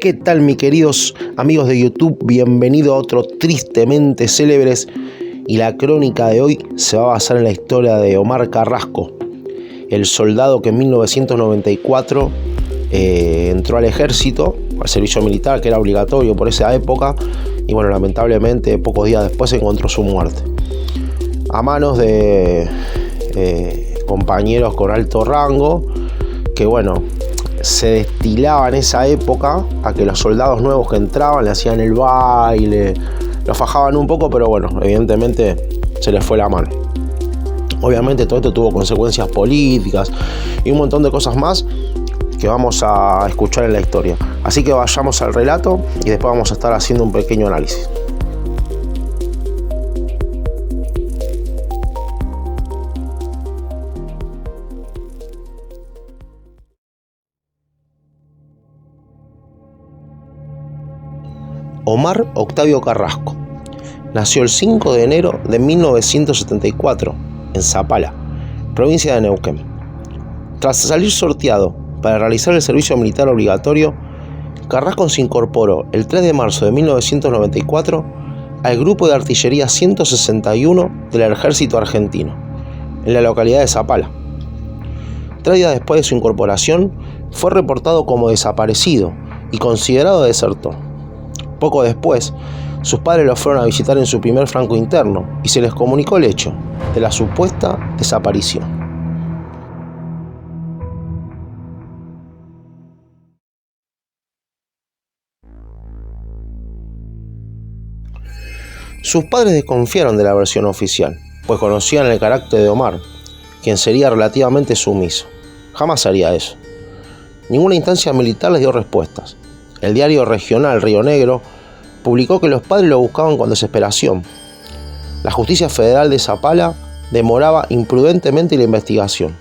¿Qué tal, mis queridos amigos de YouTube? Bienvenido a otro Tristemente Célebres, y la crónica de hoy se va a basar en la historia de Omar Carrasco, el soldado que en 1994 entró al ejército, al servicio militar, que era obligatorio por esa época, y bueno, lamentablemente pocos días después encontró su muerte a manos de compañeros con alto rango, que bueno, se destilaba en esa época a que los soldados nuevos que entraban le hacían el baile, los fajaban un poco, pero bueno, evidentemente se les fue la mano. Obviamente todo esto tuvo consecuencias políticas y un montón de cosas más que vamos a escuchar en la historia. Así que vayamos al relato y después vamos a estar haciendo un pequeño análisis. Omar Octavio Carrasco nació el 5 de enero de 1974 en Zapala, provincia de Neuquén. Tras salir sorteado para realizar el servicio militar obligatorio, Carrasco se incorporó el 3 de marzo de 1994 al grupo de artillería 161 del ejército argentino, en la localidad de Zapala. 3 días después de su incorporación, fue reportado como desaparecido y considerado desertor. Poco después, sus padres lo fueron a visitar en su primer franco interno y se les comunicó el hecho de la supuesta desaparición. Sus padres desconfiaron de la versión oficial, pues conocían el carácter de Omar, quien sería relativamente sumiso. Jamás haría eso. Ninguna instancia militar les dio respuestas. El diario regional Río Negro publicó que los padres lo buscaban con desesperación. La justicia federal de Zapala demoraba imprudentemente la investigación.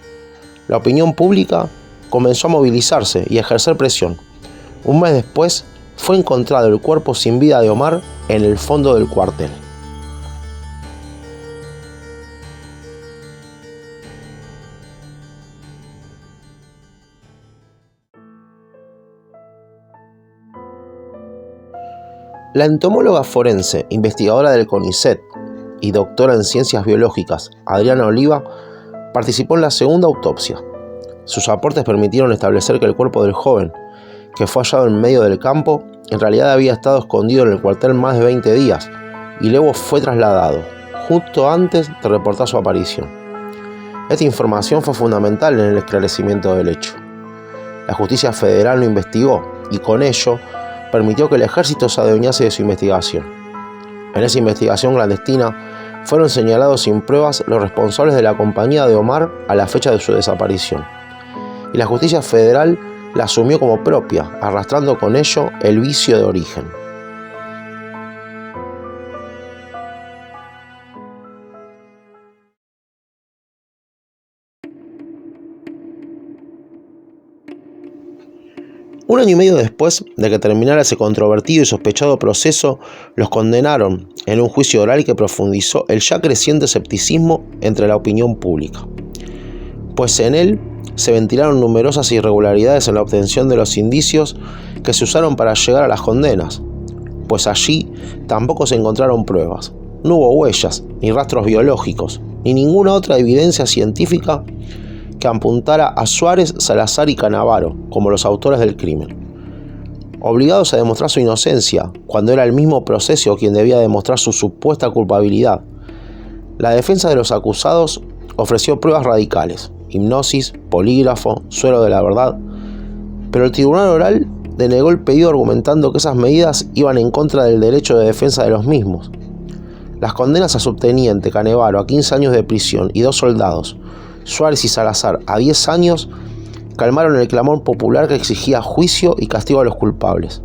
La opinión pública comenzó a movilizarse y a ejercer presión. Un mes después fue encontrado el cuerpo sin vida de Omar en el fondo del cuartel. La entomóloga forense, investigadora del CONICET y doctora en ciencias biológicas, Adriana Oliva, participó en la segunda autopsia. Sus aportes permitieron establecer que el cuerpo del joven, que fue hallado en medio del campo, en realidad había estado escondido en el cuartel más de 20 días y luego fue trasladado, justo antes de reportar su aparición. Esta información fue fundamental en el esclarecimiento del hecho. La justicia federal lo investigó y con ello permitió que el ejército se adueñase de su investigación. En esa investigación clandestina fueron señalados sin pruebas los responsables de la compañía de Omar a la fecha de su desaparición, y la justicia federal la asumió como propia, arrastrando con ello el vicio de origen. Un año y medio después de que terminara ese controvertido y sospechado proceso, los condenaron en un juicio oral que profundizó el ya creciente escepticismo entre la opinión pública, pues en él se ventilaron numerosas irregularidades en la obtención de los indicios que se usaron para llegar a las condenas, pues allí tampoco se encontraron pruebas, no hubo huellas, ni rastros biológicos, ni ninguna otra evidencia científica que apuntara a Suárez, Salazar y Canavaro como los autores del crimen. Obligados a demostrar su inocencia, cuando era el mismo proceso quien debía demostrar su supuesta culpabilidad, la defensa de los acusados ofreció pruebas radicales: hipnosis, polígrafo, suero de la verdad, pero el tribunal oral denegó el pedido argumentando que esas medidas iban en contra del derecho de defensa de los mismos. Las condenas a subteniente Canevaro a 15 años de prisión y 2 soldados, Suárez y Salazar, a 10 años, calmaron el clamor popular que exigía juicio y castigo a los culpables,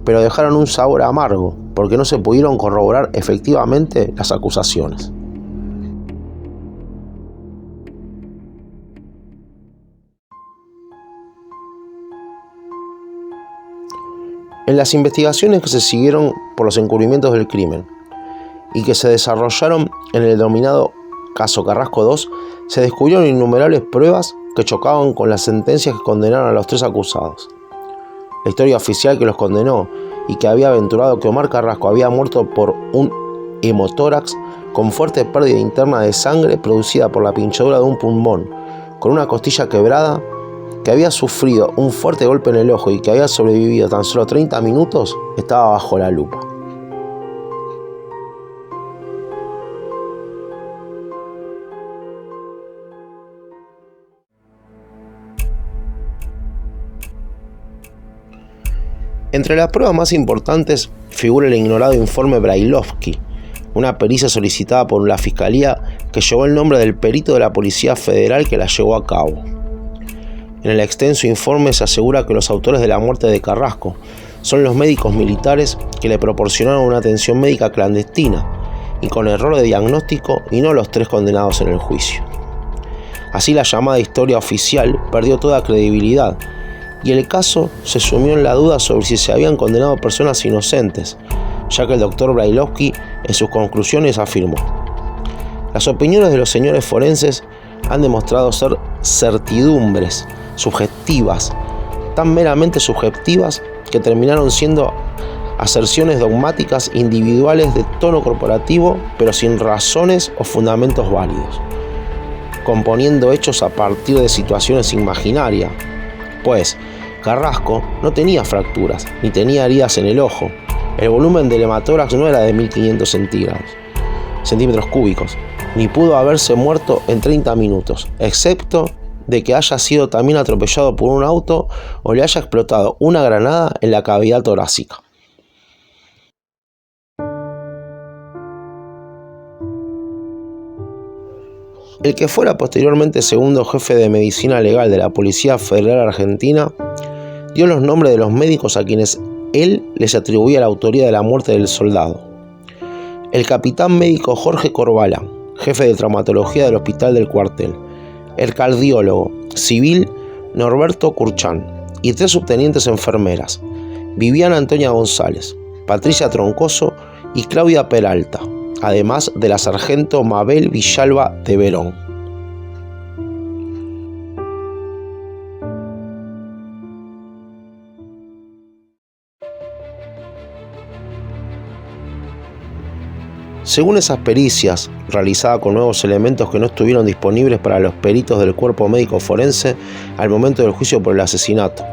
pero dejaron un sabor amargo porque no se pudieron corroborar efectivamente las acusaciones. En las investigaciones que se siguieron por los encubrimientos del crimen y que se desarrollaron en el denominado caso Carrasco II, se descubrieron innumerables pruebas que chocaban con las sentencias que condenaron a los 3 acusados. La historia oficial que los condenó y que había aventurado que Omar Carrasco había muerto por un hemotórax con fuerte pérdida interna de sangre producida por la pinchadura de un pulmón, con una costilla quebrada, que había sufrido un fuerte golpe en el ojo y que había sobrevivido tan solo 30 minutos, estaba bajo la lupa. Entre las pruebas más importantes figura el ignorado informe Brailovsky, una pericia solicitada por la Fiscalía que llevó el nombre del perito de la Policía Federal que la llevó a cabo. En el extenso informe se asegura que los autores de la muerte de Carrasco son los médicos militares que le proporcionaron una atención médica clandestina y con error de diagnóstico y no los 3 condenados en el juicio. Así la llamada historia oficial perdió toda credibilidad y el caso se sumió en la duda sobre si se habían condenado personas inocentes, ya que el doctor Brailovsky en sus conclusiones afirmó: las opiniones de los señores forenses han demostrado ser certidumbres subjetivas, tan meramente subjetivas que terminaron siendo aserciones dogmáticas individuales de tono corporativo, pero sin razones o fundamentos válidos, componiendo hechos a partir de situaciones imaginarias, pues Carrasco no tenía fracturas, ni tenía heridas en el ojo. El volumen del hematórax no era de 1500 centímetros cúbicos, ni pudo haberse muerto en 30 minutos, excepto de que haya sido también atropellado por un auto o le haya explotado una granada en la cavidad torácica. El que fuera posteriormente segundo jefe de medicina legal de la Policía Federal Argentina dio los nombres de los médicos a quienes él les atribuía la autoría de la muerte del soldado. El capitán médico Jorge Corvala, jefe de traumatología del Hospital del Cuartel, el cardiólogo civil Norberto Curchán y 3 subtenientes enfermeras, Viviana Antonia González, Patricia Troncoso y Claudia Peralta, además de la sargento Mabel Villalba de Verón. Según esas pericias, realizadas con nuevos elementos que no estuvieron disponibles para los peritos del cuerpo médico forense al momento del juicio por el asesinato.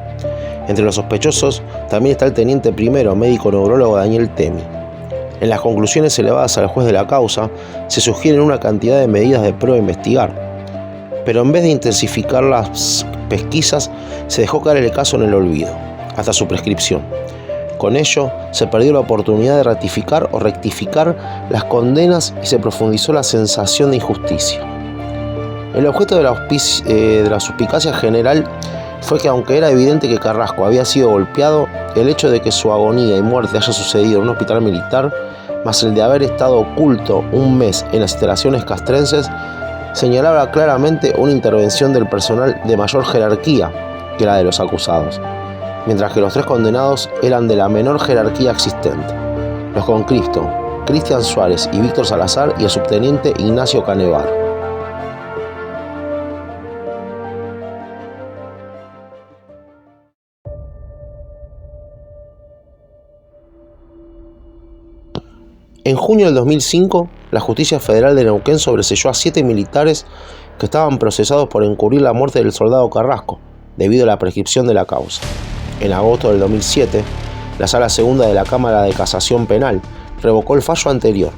Entre los sospechosos también está el teniente primero, médico neurólogo Daniel Temi. En las conclusiones elevadas al juez de la causa, se sugieren una cantidad de medidas de prueba a investigar, pero en vez de intensificar las pesquisas, se dejó caer el caso en el olvido, hasta su prescripción. Con ello, se perdió la oportunidad de ratificar o rectificar las condenas y se profundizó la sensación de injusticia. El objeto de la suspicacia general fue que, aunque era evidente que Carrasco había sido golpeado, el hecho de que su agonía y muerte haya sucedido en un hospital militar, más el de haber estado oculto un mes en las instalaciones castrenses, señalaba claramente una intervención del personal de mayor jerarquía que la de los acusados, mientras que los 3 condenados eran de la menor jerarquía existente: los Concristo, Cristian Suárez y Víctor Salazar, y el subteniente Ignacio Canevaro. En junio del 2005, la Justicia Federal de Neuquén sobreseyó a 7 militares que estaban procesados por encubrir la muerte del soldado Carrasco, debido a la prescripción de la causa. En agosto del 2007, la Sala Segunda de la Cámara de Casación Penal revocó el fallo anterior,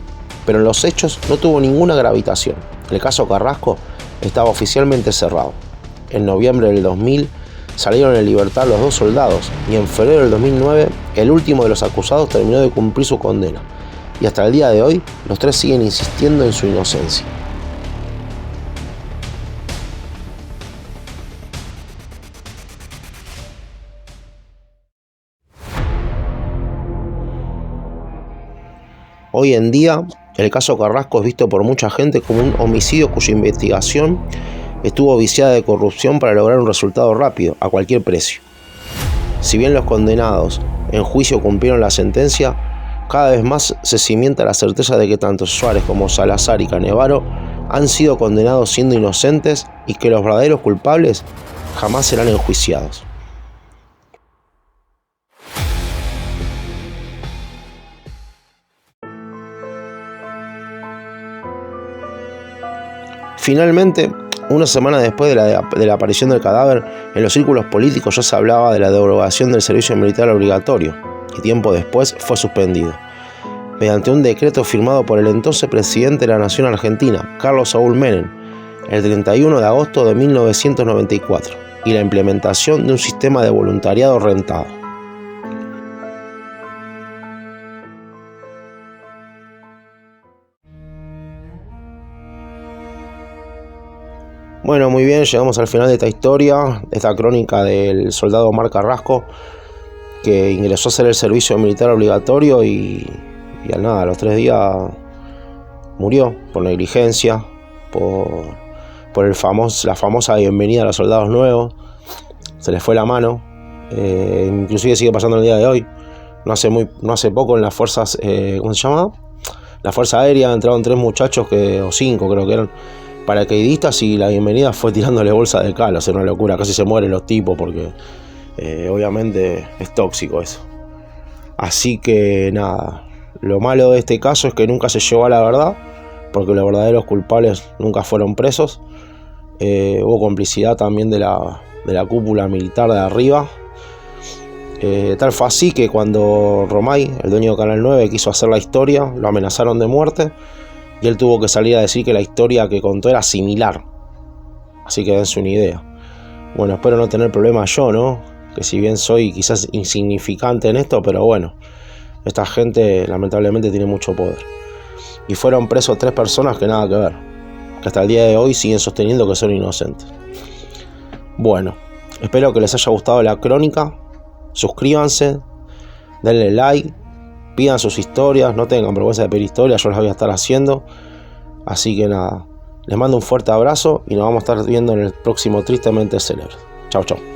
pero en los hechos no tuvo ninguna gravitación. El caso Carrasco estaba oficialmente cerrado. En noviembre del 2000 salieron en libertad los 2 soldados y en febrero del 2009 el último de los acusados terminó de cumplir su condena. Y hasta el día de hoy, los 3 siguen insistiendo en su inocencia. Hoy en día, el caso Carrasco es visto por mucha gente como un homicidio cuya investigación estuvo viciada de corrupción para lograr un resultado rápido, a cualquier precio. Si bien los condenados en juicio cumplieron la sentencia, cada vez más se cimienta la certeza de que tanto Suárez como Salazar y Canevaro han sido condenados siendo inocentes y que los verdaderos culpables jamás serán enjuiciados. Finalmente, una semana después de la aparición del cadáver, en los círculos políticos ya se hablaba de la derogación del servicio militar obligatorio, y tiempo después fue suspendido, mediante un decreto firmado por el entonces presidente de la Nación Argentina, Carlos Saúl Menem, el 31 de agosto de 1994, y la implementación de un sistema de voluntariado rentado. Bueno, muy bien, llegamos al final de esta historia, de esta crónica del soldado Omar Carrasco, que ingresó a hacer el servicio militar obligatorio y a los 3 días murió por negligencia, por la famosa bienvenida a los soldados nuevos. Se les fue la mano, inclusive sigue pasando el día de hoy. No hace poco en las fuerzas, ¿cómo se llama? La Fuerza Aérea entraron 3 muchachos, o 5 creo que eran, paracaidistas, y la bienvenida fue tirándole bolsa de cal. O sea, una locura, casi se mueren los tipos porque obviamente es tóxico eso. Así que nada, lo malo de este caso es que nunca se llegó a la verdad, porque los verdaderos culpables nunca fueron presos. Hubo complicidad también de la cúpula militar de arriba. Tal fue así que cuando Romay, el dueño de Canal 9, quiso hacer la historia, lo amenazaron de muerte y él tuvo que salir a decir que la historia que contó era similar. Así que dense una idea. Bueno, espero no tener problemas yo, ¿no? Que si bien soy quizás insignificante en esto, pero bueno, esta gente lamentablemente tiene mucho poder. Y fueron presos 3 personas que nada que ver, que hasta el día de hoy siguen sosteniendo que son inocentes. Bueno, espero que les haya gustado la crónica. Suscríbanse, denle like, pidan sus historias, no tengan vergüenza de pedir historias, yo las voy a estar haciendo. Así que nada, les mando un fuerte abrazo y nos vamos a estar viendo en el próximo Tristemente Célebre. Chau, chau.